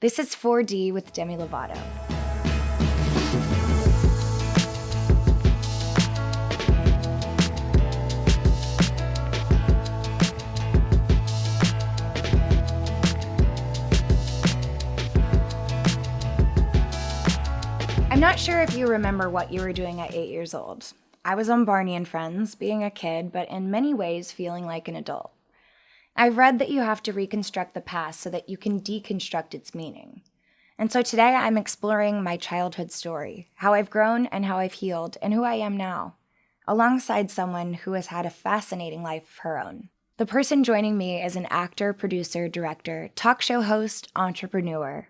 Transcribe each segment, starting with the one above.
This is 4D with Demi Lovato. I'm not sure if you remember what you were doing at 8 years old. I was on Barney and Friends, being a kid, but in many ways feeling like an adult. I've read that you have to reconstruct the past so that you can deconstruct its meaning. And so today I'm exploring my childhood story, how I've grown and how I've healed, and who I am now, alongside someone who has had a fascinating life of her own. The person joining me is an actor, producer, director, talk show host, entrepreneur.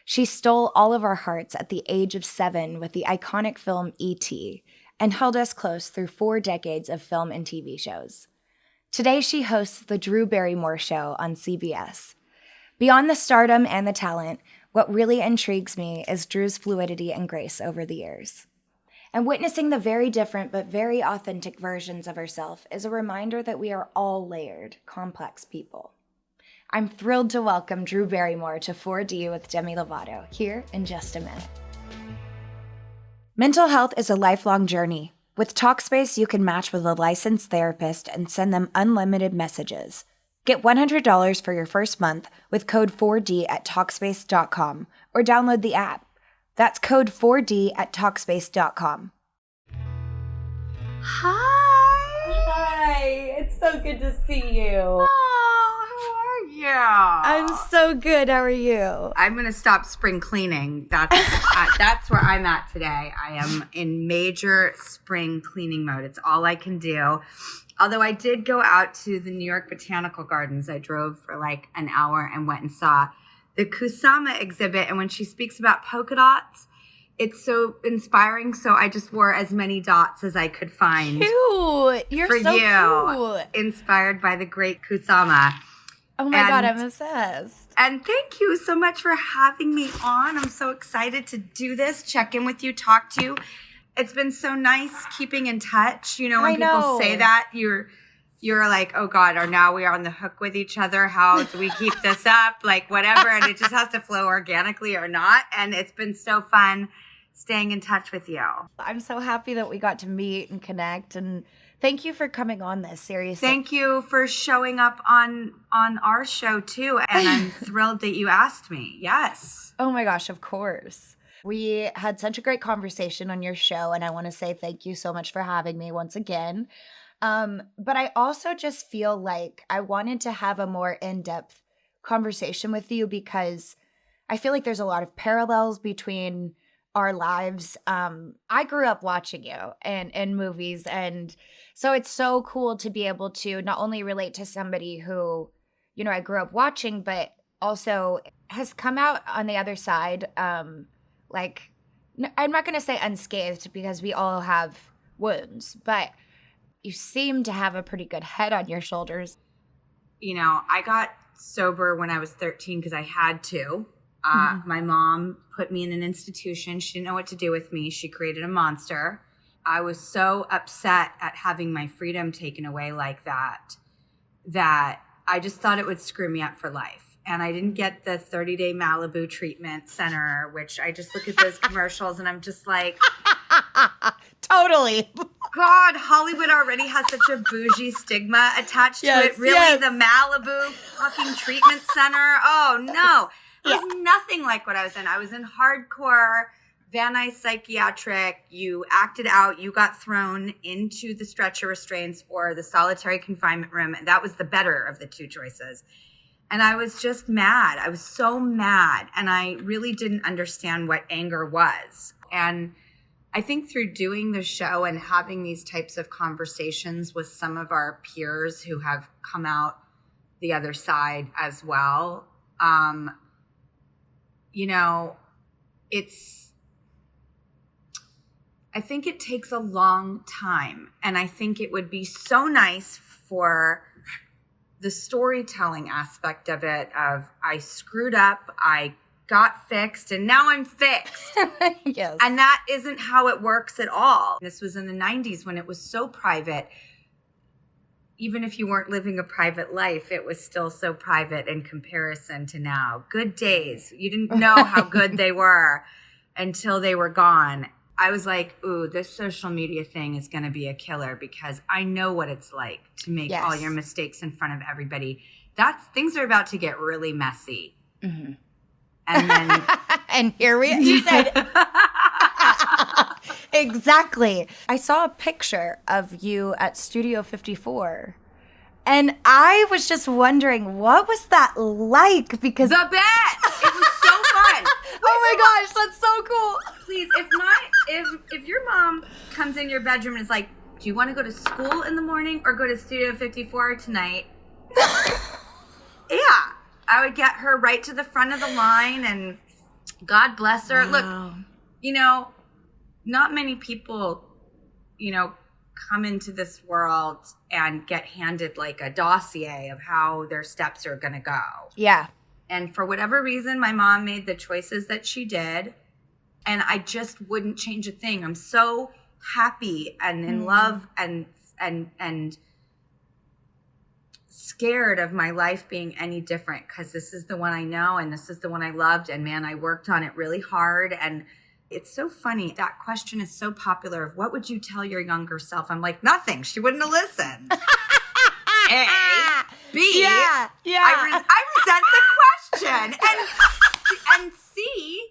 She stole all of our hearts at the age of 7 with the iconic film E.T. and held us close through 4 decades of film and TV shows. Today she hosts the Drew Barrymore Show on CBS. Beyond the stardom and the talent, what really intrigues me is Drew's fluidity and grace over the years. And witnessing the very different but very authentic versions of herself is a reminder that we are all layered, complex people. I'm thrilled to welcome Drew Barrymore to 4D with Demi Lovato here in just a minute. Mental health is a lifelong journey. With Talkspace, you can match with a licensed therapist and send them unlimited messages. Get $100 for your first month with code 4D at Talkspace.com or download the app. That's code 4D at Talkspace.com. Hi, it's so good to see you. Oh, how are you? I'm so good. How are you? I'm going to stop spring cleaning. That's where I'm at today. I am in major spring cleaning mode. It's all I can do. Although I did go out to the New York Botanical Gardens. I drove for like an hour and went and saw the Kusama exhibit. And when she speaks about polka dots, it's so inspiring. So I just wore as many dots as I could find. Cute. You're for so you, cute. Inspired by the great Kusama. Oh my God, I'm obsessed. And thank you so much for having me on. I'm so excited to do this, check in with you, talk to you. It's been so nice keeping in touch. You know, when people say that, you're like, oh God, or now we are on the hook with each other. How do we keep this up? Like whatever. And it just has to flow organically or not. And it's been so fun staying in touch with you. I'm so happy that we got to meet and connect, and thank you for coming on this, seriously. Thank you for showing up on our show too. And I'm thrilled that you asked me. Yes. Oh my gosh, of course. We had such a great conversation on your show, and I want to say thank you so much for having me once again. But I also just feel like I wanted to have a more in-depth conversation with you because I feel like there's a lot of parallels between our lives. I grew up watching you in movies, and so it's so cool to be able to not only relate to somebody who, you know, I grew up watching, but also has come out on the other side. Like, I'm not going to say unscathed because we all have wounds, but you seem to have a pretty good head on your shoulders. You know, I got sober when I was 13 because I had to. My mom put me in an institution. She didn't know what to do with me. She created a monster. I was so upset at having my freedom taken away like that I just thought it would screw me up for life. And I didn't get the 30-day Malibu treatment center, which I just look at those commercials and I'm just like, Totally. God, Hollywood already has such a bougie stigma attached to it. Really, the Malibu fucking treatment center? Oh, no. It was nothing like what I was in. I was in hardcore Van Nuys psychiatric. You acted out. You got thrown into the stretcher restraints or the solitary confinement room. And that was the better of the two choices. And I was just mad. I was so mad. And I really didn't understand what anger was. And I think through doing the show and having these types of conversations with some of our peers who have come out the other side as well, you know, I think it takes a long time. And I think it would be so nice for the storytelling aspect of it, of I screwed up, I got fixed, and now I'm fixed. Yes. And that isn't how it works at all. This was in the 90s when it was so private. even if you weren't living a private life, it was still so private in comparison to now. Good days. You didn't know how good they were until they were gone. I was like, ooh, this social media thing is going to be a killer because I know what it's like to make all your mistakes in front of everybody. Things are about to get really messy. Mm-hmm. And then and here you said exactly. I saw a picture of you at Studio 54. And I was just wondering, what was that like? Because the best! It was so fun. Oh my gosh, that's so cool. Please, if your mom comes in your bedroom and is like, do you want to go to school in the morning or go to Studio 54 tonight? Yeah. I would get her right to the front of the line, and God bless her. Wow. Look, not many people, come into this world and get handed like a dossier of how their steps are going to go. Yeah. And for whatever reason, my mom made the choices that she did, and I just wouldn't change a thing. I'm so happy and in love and scared of my life being any different, because this is the one I know and this is the one I loved, and man, I worked on it really hard. And it's so funny, that question is so popular of what would you tell your younger self? I'm like, nothing. She wouldn't have listened. A. B. Yeah. I resent the question. And C,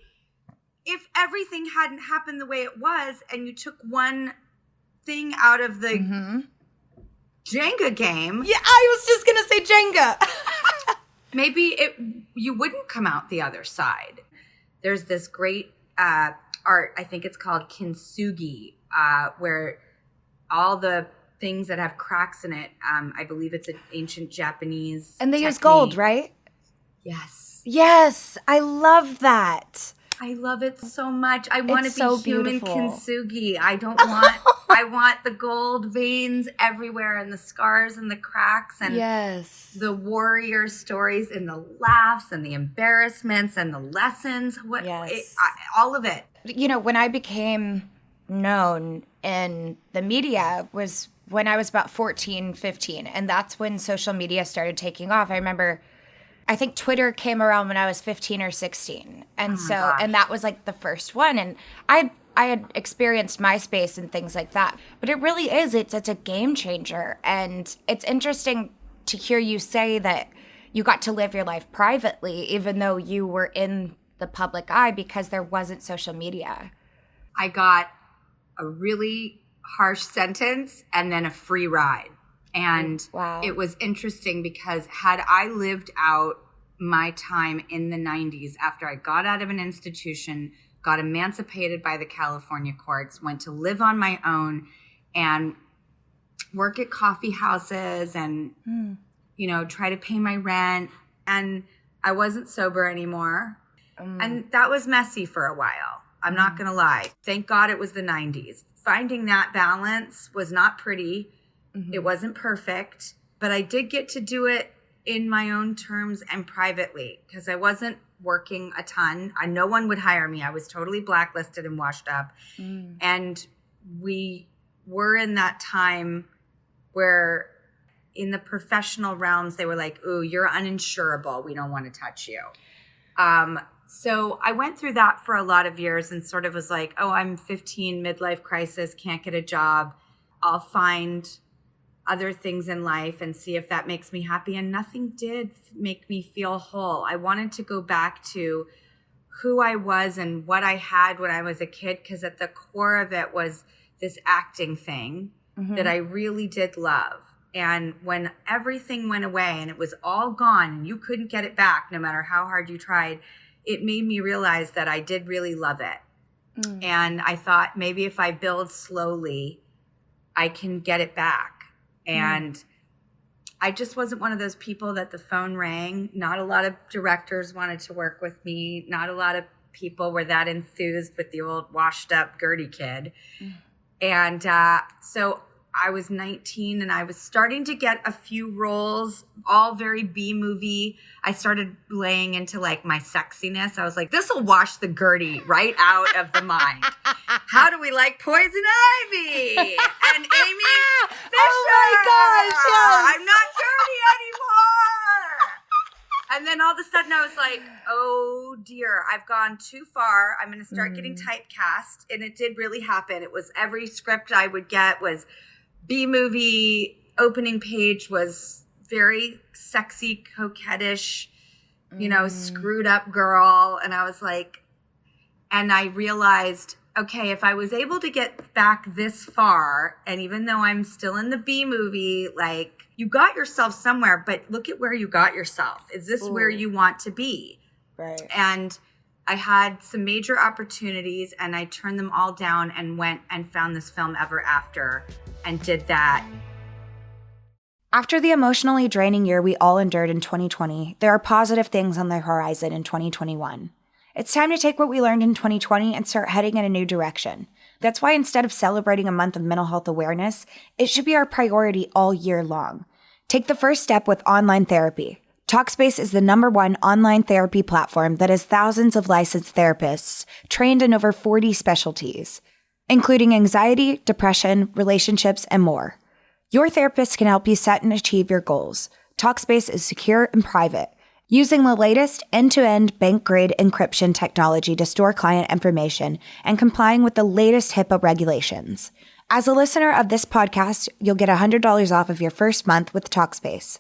if everything hadn't happened the way it was and you took one thing out of the Jenga game. Yeah, I was just going to say Jenga. Maybe you wouldn't come out the other side. There's this great art, I think it's called kintsugi, where all the things that have cracks in it, I believe it's an ancient Japanese And they use technique. Gold, right? Yes. Yes, I love that. I love it so much. I want to be so human beautiful. kintsugi. I don't want, I want the gold veins everywhere and the scars and the cracks and Yes. the warrior stories and the laughs and the embarrassments and the lessons. All of it. When I became known in the media was when I was about 14, 15. And that's when social media started taking off. I remember, I think Twitter came around when I was 15 or 16. And and that was like the first one. And I had experienced MySpace and things like that. But it really is, it's a game changer. And it's interesting to hear you say that you got to live your life privately, even though you were in the public eye, because there wasn't social media. I got a really harsh sentence and then a free ride. And It was interesting because had I lived out my time in the 90s after I got out of an institution, got emancipated by the California courts, went to live on my own and work at coffee houses and, try to pay my rent. And I wasn't sober anymore. And that was messy for a while. I'm not going to lie. Thank God it was the 90s. Finding that balance was not pretty. It wasn't perfect, but I did get to do it in my own terms and privately because I wasn't working a ton. No one would hire me. I was totally blacklisted and washed up. And we were in that time where in the professional realms, they were like, ooh, you're uninsurable. We don't want to touch you. So I went through that for a lot of years and sort of was like, oh, I'm 15, midlife crisis, can't get a job. I'll find other things in life and see if that makes me happy. And nothing did make me feel whole. I wanted to go back to who I was and what I had when I was a kid, because at the core of it was this acting thing that I really did love. And when everything went away and it was all gone and you couldn't get it back no matter how hard you tried, it made me realize that I did really love it. And I thought maybe if I build slowly, I can get it back. And I just wasn't one of those people that the phone rang. Not a lot of directors wanted to work with me. Not a lot of people were that enthused with the old washed up Gertie kid. And so I was 19 and I was starting to get a few roles, all very B-movie. I started laying into like my sexiness. I was like, this will wash the Gertie right out of the mind. How do we like Poison Ivy? And Amy Fisher. Oh my gosh, yes. I'm not Gertie anymore. And then all of a sudden I was like, oh dear, I've gone too far. I'm going to start getting typecast. And it did really happen. It was every script I would get was B-movie. Opening page was very sexy, coquettish, screwed up girl. And I was like, and I realized, okay, if I was able to get back this far, and even though I'm still in the B-movie, like, you got yourself somewhere, but look at where you got yourself. Is this where you want to be? Right. And I had some major opportunities and I turned them all down and went and found this film Ever After and did that. After the emotionally draining year we all endured in 2020, there are positive things on the horizon in 2021. It's time to take what we learned in 2020 and start heading in a new direction. That's why instead of celebrating a month of mental health awareness, it should be our priority all year long. Take the first step with online therapy. Talkspace is the #1 online therapy platform that has thousands of licensed therapists trained in over 40 specialties, including anxiety, depression, relationships, and more. Your therapist can help you set and achieve your goals. Talkspace is secure and private, using the latest end-to-end bank-grade encryption technology to store client information and complying with the latest HIPAA regulations. As a listener of this podcast, you'll get $100 off of your first month with Talkspace.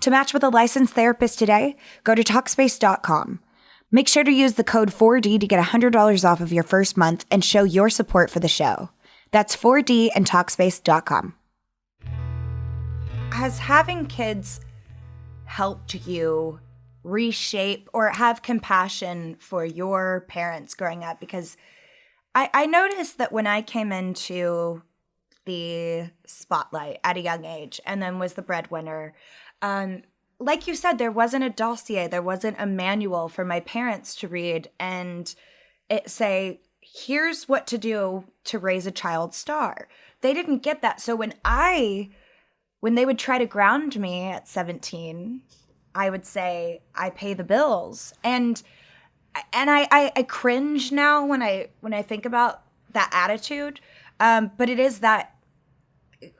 To match with a licensed therapist today, go to Talkspace.com. Make sure to use the code 4D to get $100 off of your first month and show your support for the show. That's 4D and Talkspace.com. Has having kids helped you reshape or have compassion for your parents growing up? Because I noticed that when I came into the spotlight at a young age and then was the breadwinner, like you said, there wasn't a dossier, there wasn't a manual for my parents to read and it say, here's what to do to raise a child star. They didn't get that. So when they would try to ground me at 17, I would say, I pay the bills. And I cringe now when I think about that attitude. But it is that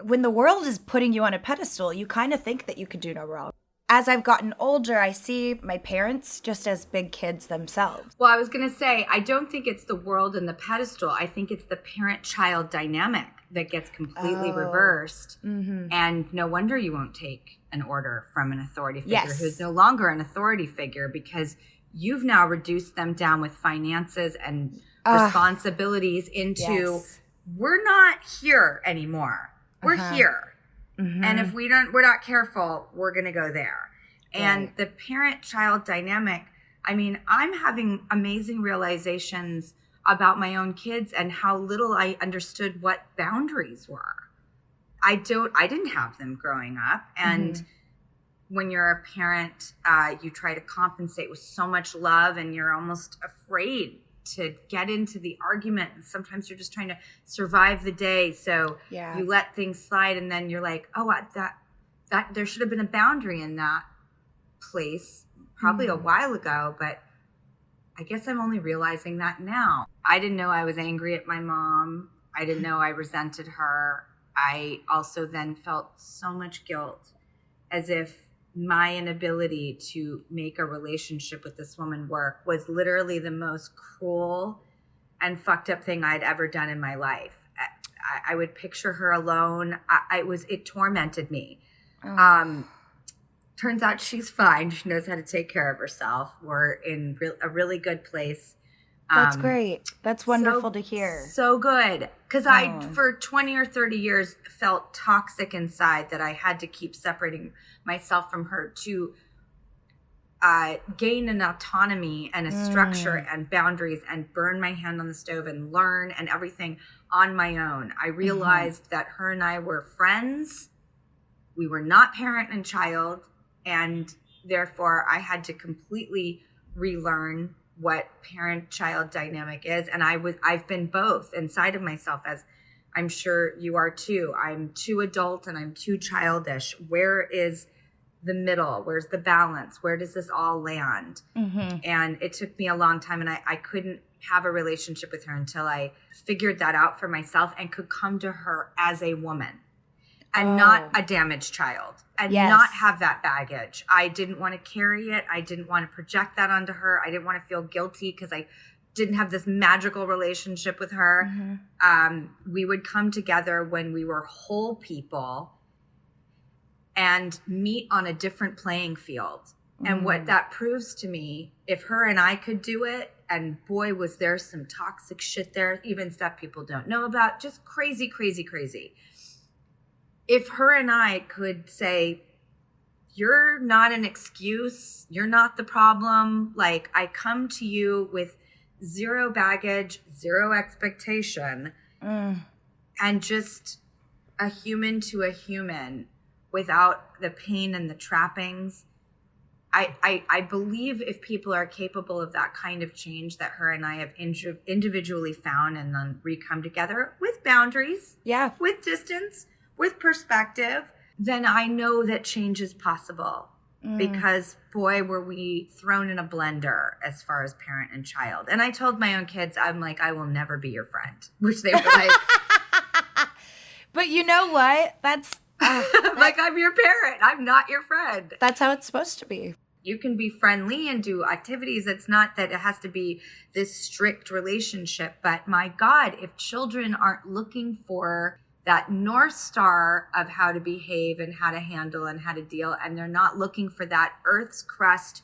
when the world is putting you on a pedestal, you kind of think that you could do no wrong. As I've gotten older, I see my parents just as big kids themselves. Well, I was going to say, I don't think it's the world and the pedestal. I think it's the parent-child dynamic that gets completely reversed. Mm-hmm. And no wonder you won't take an order from an authority figure who's no longer an authority figure because you've now reduced them down with finances and responsibilities into, we're not here anymore. We're here. Mm-hmm. And if we're not careful, we're going to go there. And the parent-child dynamic, I mean, I'm having amazing realizations about my own kids and how little I understood what boundaries were. I didn't have them growing up. And when you're a parent, you try to compensate with so much love and you're almost afraid to get into the argument. And sometimes you're just trying to survive the day. So you let things slide and then you're like, oh, that there should have been a boundary in that place probably a while ago. But I guess I'm only realizing that now. I didn't know I was angry at my mom. I didn't know I resented her. I also then felt so much guilt as if my inability to make a relationship with this woman work was literally the most cruel and fucked up thing I'd ever done in my life. I would picture her alone. It tormented me. Turns out she's fine. She knows how to take care of herself. We're in a really good place. That's great. That's wonderful to hear. So good. Because I, for 20 or 30 years, felt toxic inside that I had to keep separating myself from her to gain an autonomy and a structure and boundaries and burn my hand on the stove and learn and everything on my own. I realized that her and I were friends. We were not parent and child. And therefore, I had to completely relearn what parent-child dynamic is. And I've been both inside of myself as I'm sure you are too. I'm too adult and I'm too childish. Where is the middle? Where's the balance? Where does this all land? Mm-hmm. And it took me a long time, and I couldn't have a relationship with her until I figured that out for myself and could come to her as a woman and not a damaged child and not have that baggage. I didn't want to carry it. I didn't want to project that onto her. I didn't want to feel guilty because I didn't have this magical relationship with her. Mm-hmm. We would come together when we were whole people and meet on a different playing field. And what that proves to me, if her and I could do it, and boy, was there some toxic shit there, even stuff people don't know about, just crazy, crazy, crazy. If her and I could say, you're not an excuse, you're not the problem, like I come to you with zero baggage, zero expectation, and just a human to a human without the pain and the trappings. I believe if people are capable of that kind of change that her and I have individually found and then re-come together with boundaries, with distance, with perspective, then I know that change is possible. Because boy, were we thrown in a blender as far as parent and child. And I told my own kids, I'm like, I will never be your friend, which they were like. But you know what? That's like, I'm your parent. I'm not your friend. That's how it's supposed to be. You can be friendly and do activities. It's not that it has to be this strict relationship. But my God, if children aren't looking for that North Star of how to behave and how to handle and how to deal, and they're not looking for that Earth's crust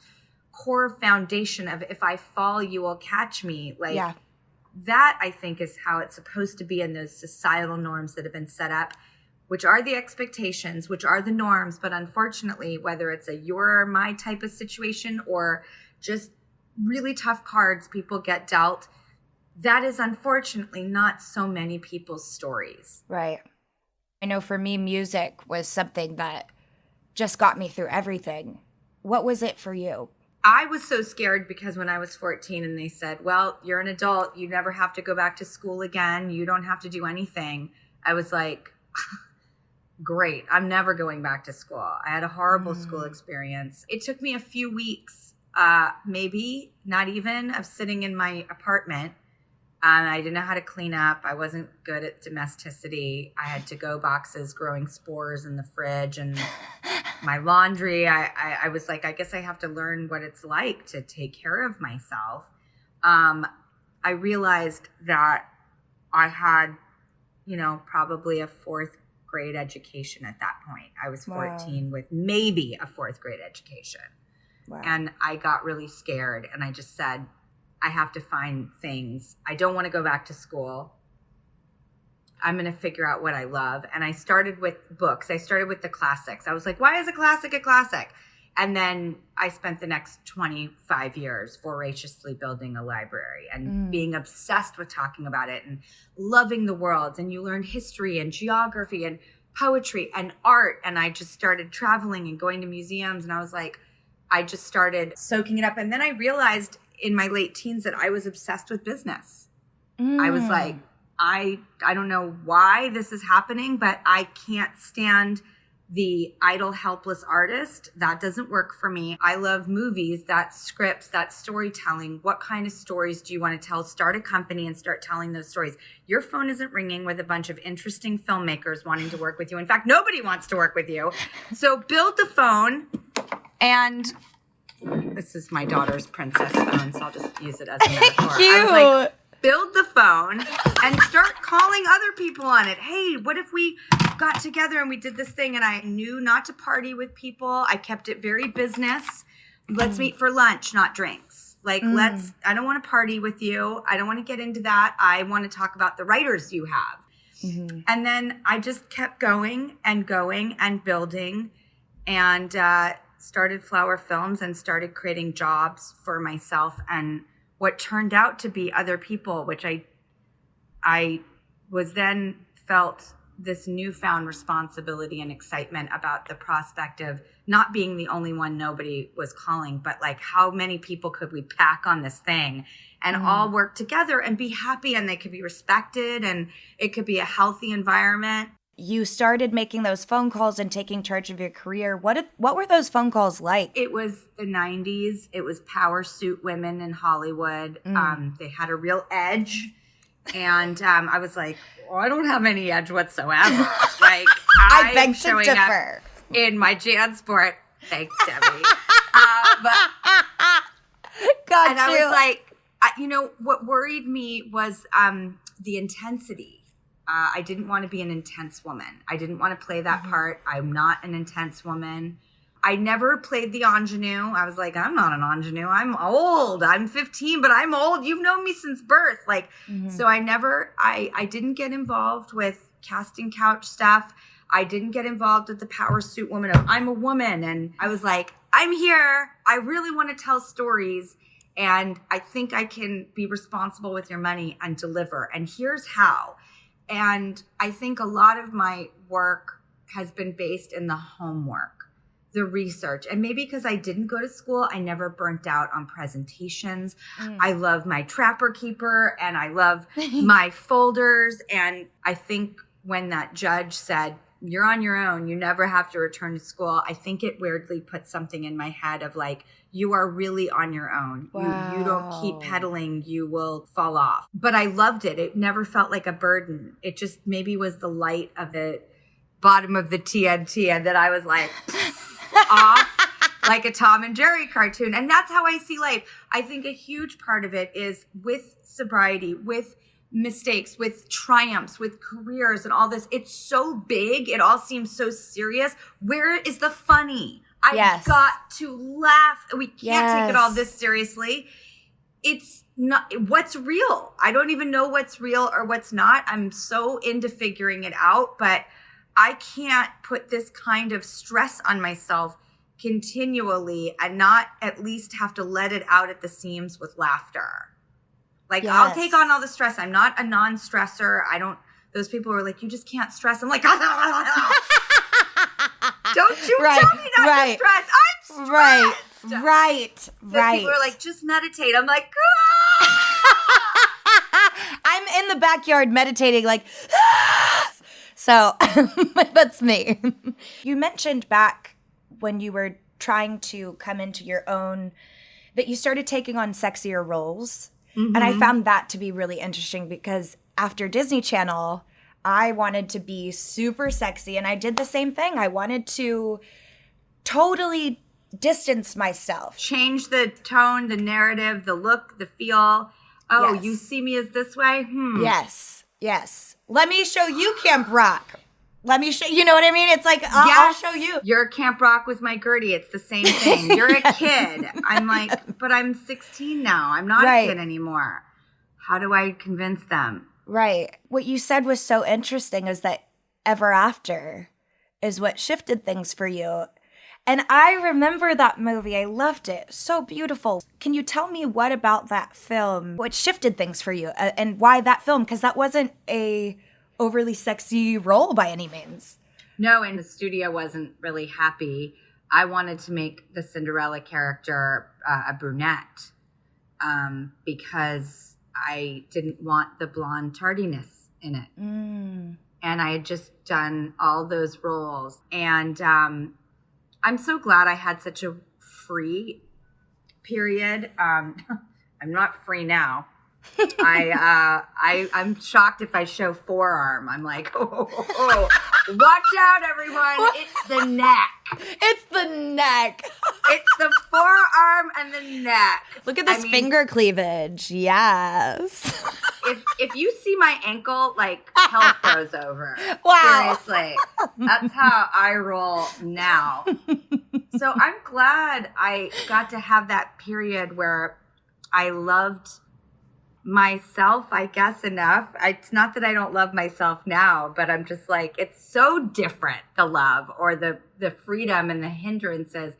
core foundation of if I fall, you will catch me. Like that, I think, is how it's supposed to be in those societal norms that have been set up, which are the expectations, which are the norms. But unfortunately, whether it's a you're or my type of situation or just really tough cards people get dealt, that is unfortunately not so many people's stories. Right. I know for me, music was something that just got me through everything. What was it for you? I was so scared because when I was 14 and they said, well, you're an adult, you never have to go back to school again, you don't have to do anything. I was like, great, I'm never going back to school. I had a horrible school experience. It took me a few weeks, maybe not even, of sitting in my apartment. I didn't know how to clean up. I wasn't good at domesticity. I had to-go boxes growing spores in the fridge, and my laundry. I was like, I guess I have to learn what it's like to take care of myself. I realized that I had, probably a fourth grade education at that point. I was 14 with maybe a fourth grade education. Wow. And I got really scared, and I just said, I have to find things. I don't want to go back to school. I'm going to figure out what I love. And I started with books. I started with the classics. I was like, why is a classic a classic? And then I spent the next 25 years voraciously building a library and being obsessed with talking about it and loving the world. And you learn history and geography and poetry and art. And I just started traveling and going to museums. And I was like, I just started soaking it up. And then I realized in my late teens that I was obsessed with business. I was like, I don't know why this is happening, but I can't stand the idle, helpless artist. That doesn't work for me. I love movies, that's scripts, that's storytelling. What kind of stories do you want to tell? Start a company and start telling those stories. Your phone isn't ringing with a bunch of interesting filmmakers wanting to work with you. In fact, nobody wants to work with you. So build the phone. And this is my daughter's princess phone, so I'll just use it as a metaphor. Cute. I was like, build the phone and start calling other people on it. Hey, what if we got together and we did this thing? And I knew not to party with people. I kept it very business. Let's meet for lunch, not drinks. Like, I don't want to party with you. I don't want to get into that. I want to talk about the writers you have. And then I just kept going and building and started Flower Films and started creating jobs for myself and what turned out to be other people, which I was then felt this newfound responsibility and excitement about the prospect of not being the only one nobody was calling, but like how many people could we pack on this thing and all work together and be happy, and they could be respected, and it could be a healthy environment. You started making those phone calls and taking charge of your career. What were those phone calls like? It was the 90s. It was power suit women in Hollywood. They had a real edge. And I was like, well, I don't have any edge whatsoever. Like, I beg to showing differ. up in my JanSport. Thanks, Debbie. Got and you. I was like, what worried me was the intensity. I didn't want to be an intense woman. I didn't want to play that part. I'm not an intense woman. I never played the ingenue. I was like, I'm not an ingenue. I'm old. I'm 15, but I'm old. You've known me since birth. Like, so I didn't get involved with casting couch stuff. I didn't get involved with the power suit woman of I'm a woman. And I was like, I'm here. I really want to tell stories. And I think I can be responsible with your money and deliver. And here's how. And I think a lot of my work has been based in the homework, the research. And maybe because I didn't go to school, I never burnt out on presentations. I love my Trapper Keeper and I love my folders. And I think when that judge said, you're on your own, you never have to return to school, I think it weirdly put something in my head of like, you are really on your own. Wow. You don't keep pedaling, you will fall off. But I loved it. It never felt like a burden. It just maybe was the light of the bottom of the TNT, and then I was like off like a Tom and Jerry cartoon. And that's how I see life. I think a huge part of it is with sobriety, with mistakes, with triumphs, with careers and all this. It's so big. It all seems so serious. Where is the funny? I've got to laugh. We can't take it all this seriously. It's not what's real. I don't even know what's real or what's not. I'm so into figuring it out, but I can't put this kind of stress on myself continually and not at least have to let it out at the seams with laughter. Like, I'll take on all the stress. I'm not a non-stressor. Those people were like, you just can't stress. I'm like, don't you tell me not to stress. I'm stressed. Right. People are like, just meditate. I'm like, I'm in the backyard meditating like, so that's me. You mentioned back when you were trying to come into your own that you started taking on sexier roles. And I found that to be really interesting because after Disney Channel, I wanted to be super sexy, and I did the same thing. I wanted to totally distance myself. Change the tone, the narrative, the look, the feel. Oh, you see me as this way? Yes. Let me show you Camp Rock. Let me show you know what I mean? It's like, I'll show you. You're Camp Rock with my Gertie. It's the same thing. You're a kid. I'm like, but I'm 16 now. I'm not a kid anymore. How do I convince them? Right. What you said was so interesting is that Ever After is what shifted things for you. And I remember that movie. I loved it. So beautiful. Can you tell me what about that film, what shifted things for you and why that film? Because that wasn't a overly sexy role by any means. No, and the studio wasn't really happy. I wanted to make the Cinderella character a brunette because I didn't want the blonde tardiness in it. And I had just done all those roles. And I'm so glad I had such a free period. I'm not free now. I'm shocked if I show forearm. I'm like, oh, watch out, everyone. It's the neck. It's the neck. It's the forearm and the neck. Look at this finger cleavage. Yes. If you see my ankle, like, hell froze over. Wow. Seriously. That's how I roll now. So I'm glad I got to have that period where I loved myself, I guess, enough. It's not that I don't love myself now, but I'm just like, it's so different, the love or the freedom and the hindrances.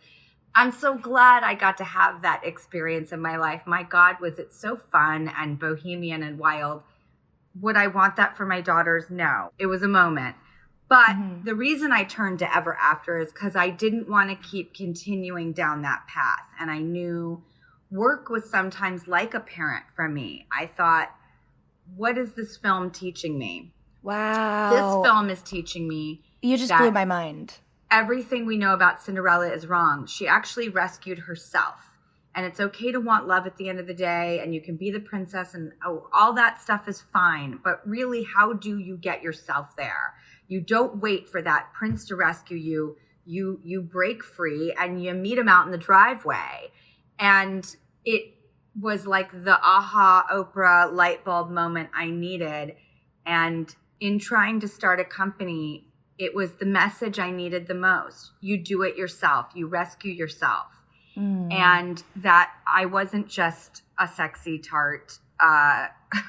I'm so glad I got to have that experience in my life. My God, was it so fun and bohemian and wild. Would I want that for my daughters? No. It was a moment. But the reason I turned to Ever After is because I didn't want to keep continuing down that path. And I knew work was sometimes like a parent for me. I thought, what is this film teaching me? Wow. This film is teaching me. You just blew my mind. Everything we know about Cinderella is wrong. She actually rescued herself. And it's okay to want love at the end of the day, and you can be the princess, and all that stuff is fine. But really, how do you get yourself there? You don't wait for that prince to rescue you. You break free, and you meet him out in the driveway. And it was like the aha Oprah light bulb moment I needed. And in trying to start a company, it was the message I needed the most. You do it yourself. You rescue yourself. And that I wasn't just a sexy tart,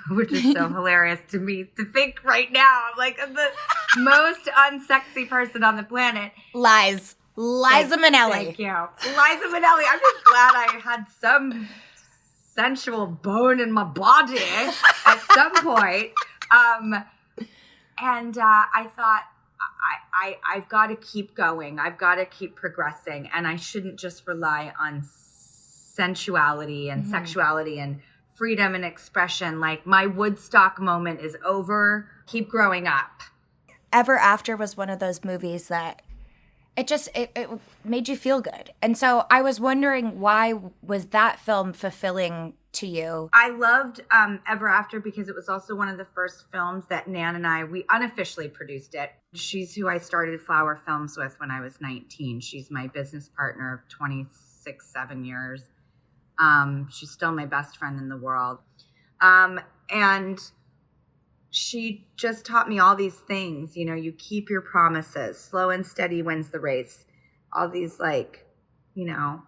which is so hilarious to me to think right now. I'm like the most unsexy person on the planet. Liza Minnelli. Thank you. Liza Minnelli. I'm just glad I had some sensual bone in my body at some point. And I thought, I've got to keep going. I've got to keep progressing. And I shouldn't just rely on sensuality and sexuality and freedom and expression. Like, my Woodstock moment is over. Keep growing up. Ever After was one of those movies that it made you feel good. And so I was wondering, why was that film fulfilling to you? I loved Ever After because it was also one of the first films that Nan and we unofficially produced it. She's who I started Flower Films with when I was 19. She's my business partner of 7 years. She's still my best friend in the world. And she just taught me all these things. You know, you keep your promises. Slow and steady wins the race. All these, like, you know,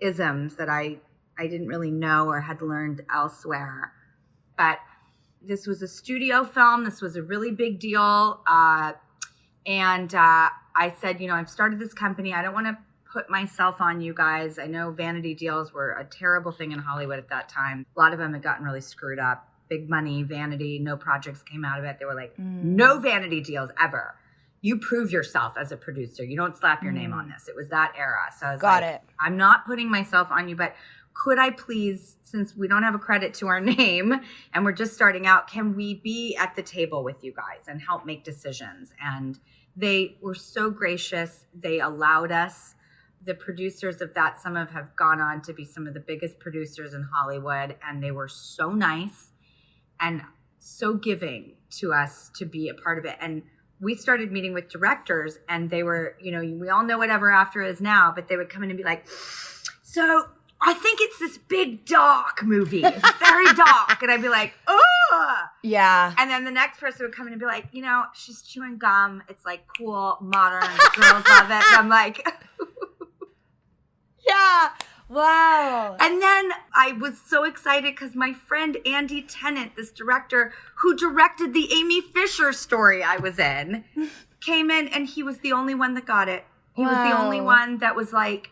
isms that I didn't really know or had learned elsewhere. But this was a studio film. This was a really big deal. And I said, you know, I've started this company. I don't want to put myself on you guys. I know vanity deals were a terrible thing in Hollywood at that time. A lot of them had gotten really screwed up. Big money, vanity, no projects came out of it. They were like, no vanity deals ever. You prove yourself as a producer. You don't slap your name on this. It was that era. So I was like, I'm not putting myself on you, but could I please, since we don't have a credit to our name and we're just starting out, can we be at the table with you guys and help make decisions? And they were so gracious. They allowed us. The producers of that, some of have gone on to be some of the biggest producers in Hollywood, and they were so nice and so giving to us to be a part of it. And we started meeting with directors, and they were, you know, we all know what Ever After is now, but they would come in and be like, so I think it's this big dark movie. It's very dark. And I'd be like, oh. Yeah. And then the next person would come in and be like, you know, she's chewing gum. It's like cool, modern, the girls love it. And I'm like, yeah. Wow. And then I was so excited because my friend Andy Tennant, this director who directed the Amy Fisher story I was in, came in, and he was the only one that got it. He was the only one that was like,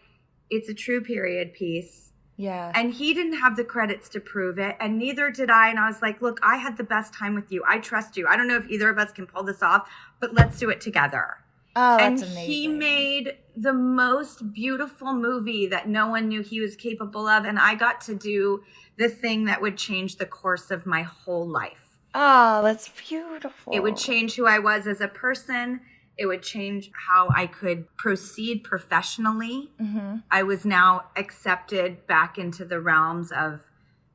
it's a true period piece. Yeah. And he didn't have the credits to prove it, and neither did I. And I was like, look, I had the best time with you. I trust you. I don't know if either of us can pull this off, but let's do it together. Oh, that's amazing. amazing. He made the most beautiful movie that no one knew he was capable of. And I got to do the thing that would change the course of my whole life. Oh, that's beautiful. It would change who I was as a person. It would change how I could proceed professionally. Mm-hmm. I was now accepted back into the realms of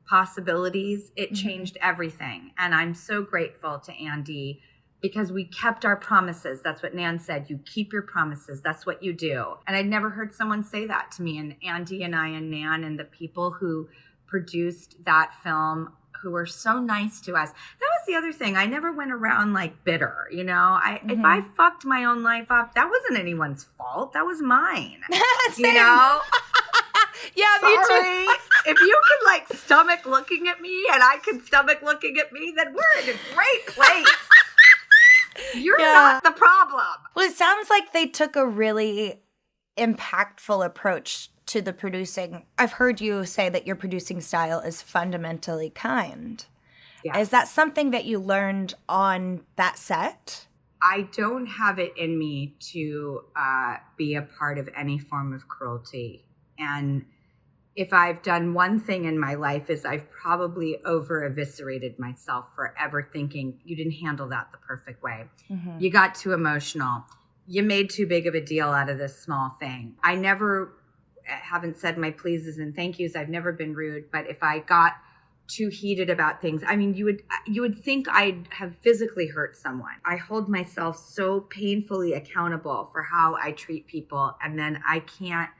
possibilities. It changed everything. And I'm so grateful to Andy because we kept our promises. That's what Nan said. You keep your promises. That's what you do. And I'd never heard someone say that to me. And Andy and I and Nan and the people who produced that film, who were so nice to us. That was the other thing. I never went around like bitter, you know. If I fucked my own life up, that wasn't anyone's fault. That was mine. You know? Yeah, sorry. me too. If you can like stomach looking at me and I can stomach looking at me, then we're in a great place. You're not the problem. Well, it sounds like they took a really impactful approach to the producing. I've heard you say that your producing style is fundamentally kind. Yes. Is that something that you learned on that set? I don't have it in me to be a part of any form of cruelty. And if I've done one thing in my life is I've probably over-eviscerated myself forever thinking you didn't handle that the perfect way. Mm-hmm. You got too emotional. You made too big of a deal out of this small thing. I haven't said my pleases and thank yous. I've never been rude. But if I got too heated about things, I mean, you would think I'd have physically hurt someone. I hold myself so painfully accountable for how I treat people, and then I can't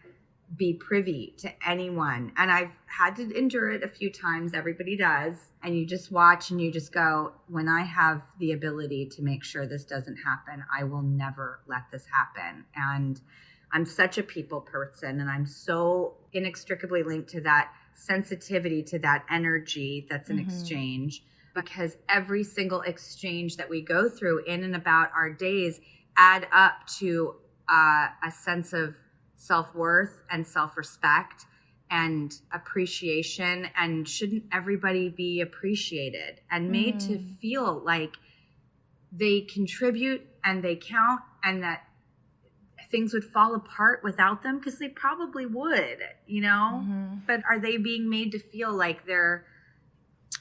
be privy to anyone. And I've had to endure it a few times. Everybody does. And you just watch and you just go, when I have the ability to make sure this doesn't happen, I will never let this happen. And I'm such a people person, and I'm so inextricably linked to that sensitivity, to that energy that's an exchange, because every single exchange that we go through in and about our days add up to a sense of self-worth and self-respect and appreciation. And shouldn't everybody be appreciated and made to feel like they contribute and they count, and that things would fall apart without them? Because they probably would, but are they being made to feel like they're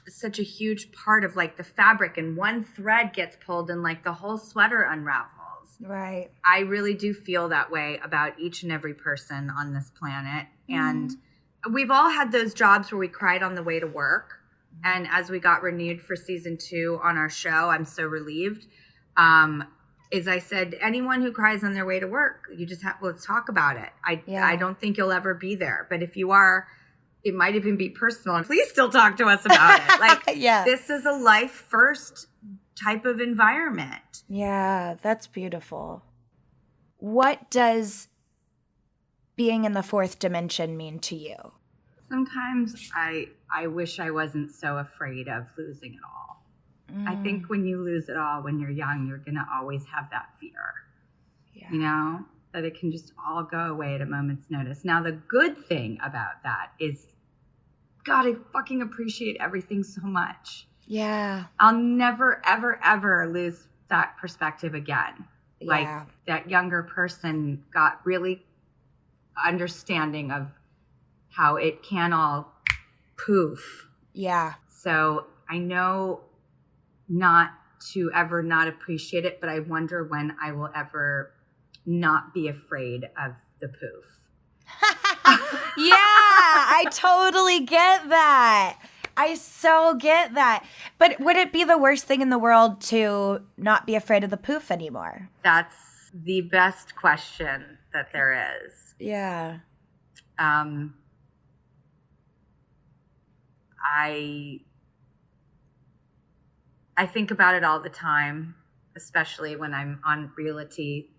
such a huge part of like the fabric, and one thread gets pulled and like the whole sweater unravels? Right. I really do feel that way about each and every person on this planet. And we've all had those jobs where we cried on the way to work. And as we got renewed for season 2 on our show, I'm so relieved. As I said, anyone who cries on their way to work, you just let's talk about it. I don't think you'll ever be there. But if you are, it might even be personal. And please still talk to us about it. Like, this is a life first type of environment. Yeah, that's beautiful. What does being in the 4th dimension mean to you? Sometimes I wish I wasn't so afraid of losing it all. I think when you lose it all when you're young, you're going to always have that fear, that it can just all go away at a moment's notice. Now, the good thing about that is, God, I fucking appreciate everything so much. Yeah. I'll never, ever, ever lose that perspective again. Yeah. Like, that younger person got really understanding of how it can all poof. Yeah. So I know not to ever not appreciate it, but I wonder when I will ever not be afraid of the poof. Yeah, I totally get that. I so get that. But would it be the worst thing in the world to not be afraid of the poof anymore? That's the best question that there is. Yeah. I think about it all the time, especially when I'm on realty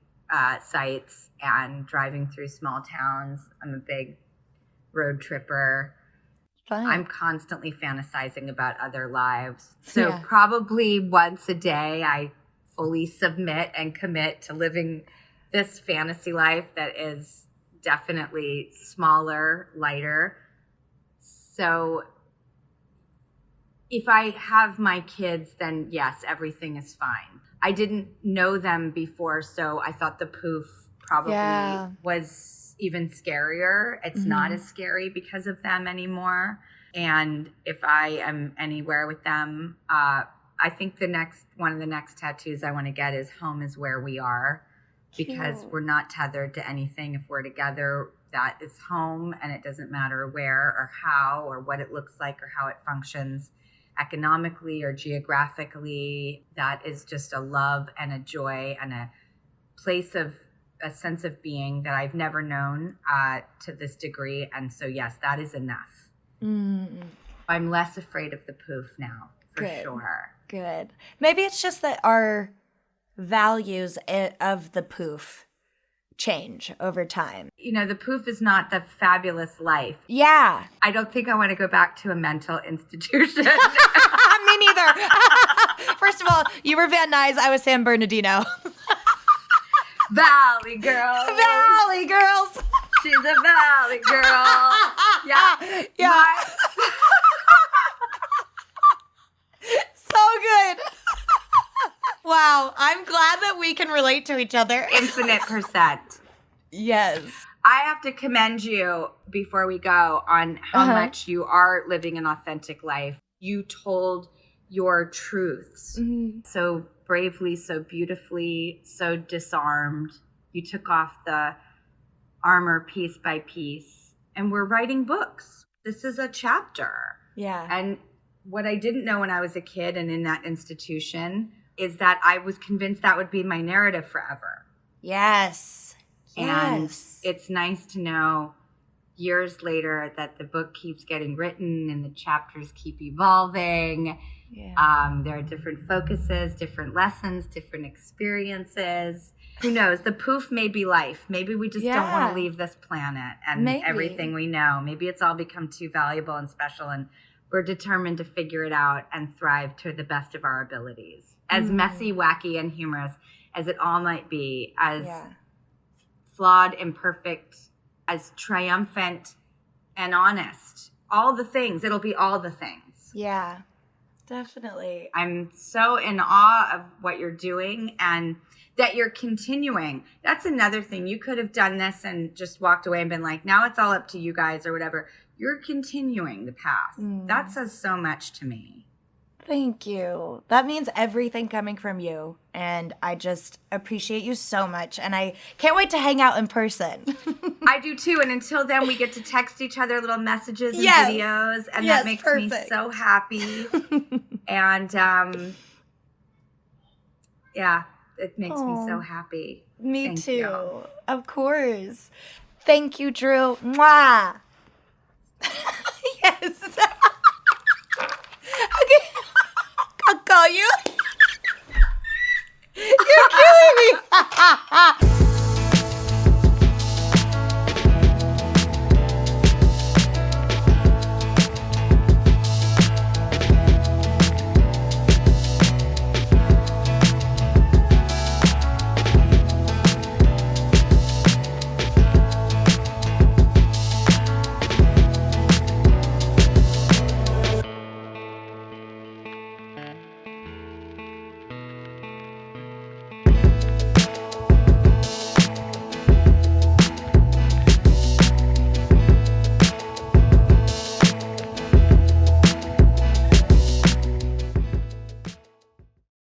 sites and driving through small towns. I'm a big road tripper. Fun. I'm constantly fantasizing about other lives. So probably once a day, I fully submit and commit to living this fantasy life that is definitely smaller, lighter. So if I have my kids, then yes, everything is fine. I didn't know them before, so I thought the poof probably was even scarier. It's not as scary because of them anymore. And if I am anywhere with them, I think one of the next tattoos I want to get is "Home is where we are," because we're not tethered to anything. If we're together, that is home, and it doesn't matter where or how or what it looks like or how it functions economically or geographically. That is just a love and a joy and a place of a sense of being that I've never known to this degree. And so, yes, that is enough. I'm less afraid of the poof now, for sure. Good. Maybe it's just that our values of the poof change over time. The poof is not the fabulous life. Yeah. I don't think I want to go back to a mental institution. Me neither. First of all, you were Van Nuys. I was San Bernardino. Valley girls. Valley girls. She's a valley girl. Yeah. So good. Wow. Wow. I'm glad that we can relate to each other. Infinite percent. Yes. I have to commend you before we go on how much you are living an authentic life. You told your truths so bravely, so beautifully, so disarmed. You took off the armor piece by piece, and we're writing books. This is a chapter. Yeah. And what I didn't know when I was a kid and in that institution is that I was convinced that would be my narrative forever. Yes. And Yes. it's nice to know years later that the book keeps getting written and the chapters keep evolving. Yeah. There are different focuses, different lessons, different experiences. Who knows? The poof may be life. Maybe we just don't want to leave this planet and everything we know. Maybe it's all become too valuable and special, and we're determined to figure it out and thrive to the best of our abilities. As messy, wacky, and humorous as it all might be, as flawed, imperfect, as triumphant and honest. All the things. It'll be all the things. Yeah, definitely. I'm so in awe of what you're doing and that you're continuing. That's another thing. You could have done this and just walked away and been like, now it's all up to you guys or whatever. You're continuing the path. That says so much to me. Thank you. That means everything coming from you. And I just appreciate you so much. And I can't wait to hang out in person. I do too. And until then, we get to text each other little messages and videos. And that makes me so happy. And it makes me so happy. Me Thank too. you. Of course. Thank you, Drew. Mwah. Yes.